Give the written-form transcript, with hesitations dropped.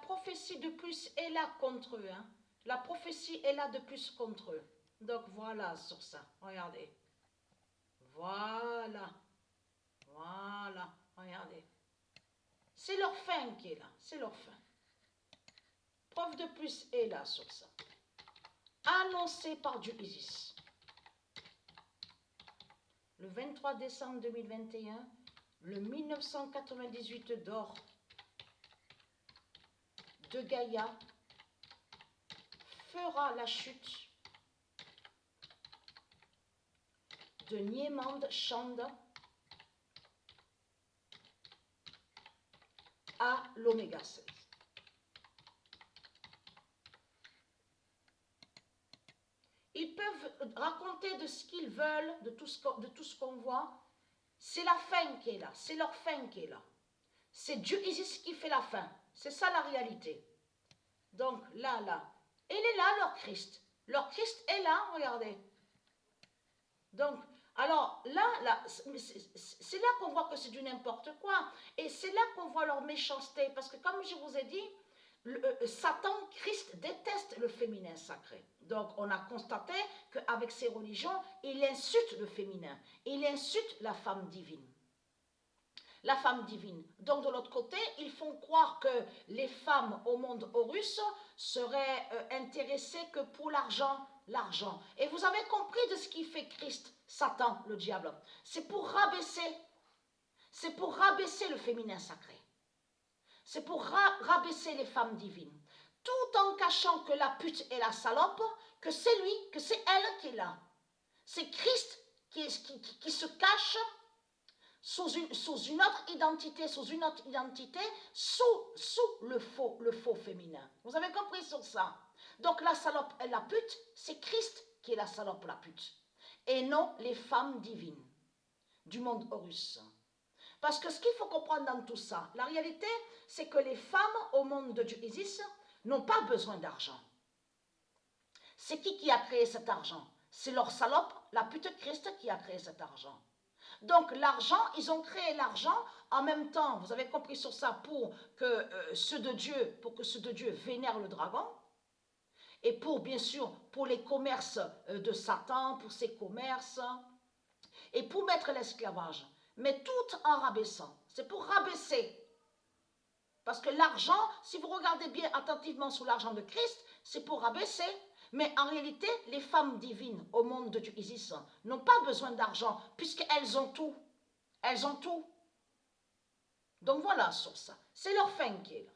prophétie de plus est là contre eux. Hein. La prophétie est là de plus contre eux. Donc voilà sur ça. Regardez. Voilà. Voilà. Regardez. C'est leur fin qui est là. C'est leur fin. Preuve de plus est là sur ça. Annoncé par Dieu Isis. Le 23 décembre 2021, le 1998 d'or de Gaïa fera la chute de Niemand Chanda à l'oméga 16. Ils peuvent raconter de ce qu'ils veulent, de tout ce qu'on voit. C'est la fin qui est là, c'est leur fin qui est là. C'est Dieu Isis qui fait la fin. C'est ça la réalité. Donc là, il est là leur Christ. Leur Christ est là, regardez. Donc, alors là c'est là qu'on voit que c'est du n'importe quoi. Et c'est là qu'on voit leur méchanceté. Parce que comme je vous ai dit, Satan, Christ déteste le féminin sacré. Donc on a constaté qu'avec ces religions, il insulte le féminin. Il insulte la femme divine. La femme divine. Donc de l'autre côté, ils font croire que les femmes au monde Horus seraient intéressées que pour l'argent. L'argent. Et vous avez compris de ce qui fait Christ, Satan, le diable. C'est pour rabaisser le féminin sacré. C'est pour rabaisser les femmes divines. Tout en cachant que la pute est la salope, que c'est lui, que c'est elle qui est là. C'est Christ qui se cache sous une autre identité, sous le faux féminin. Vous avez compris sur ça? Donc la salope et la pute, c'est Christ qui est la salope, la pute. Et non les femmes divines du monde Horus. Parce que ce qu'il faut comprendre dans tout ça, la réalité, c'est que les femmes au monde de Dieu Isis n'ont pas besoin d'argent. C'est qui a créé cet argent? C'est leur salope, la pute Christ, qui a créé cet argent. Donc l'argent, ils ont créé l'argent en même temps, vous avez compris sur ça, pour que ceux de Dieu vénèrent le dragon, et pour, bien sûr, pour les commerces de Satan, pour ses commerces, et pour mettre l'esclavage. Mais tout en rabaissant. C'est pour rabaisser. Parce que l'argent, si vous regardez bien attentivement sur l'argent de Christ, c'est pour rabaisser. Mais en réalité, les femmes divines au monde de Dieu Isis n'ont pas besoin d'argent, puisqu'elles ont tout. Elles ont tout. Donc voilà sur ça. C'est leur fin qui est là.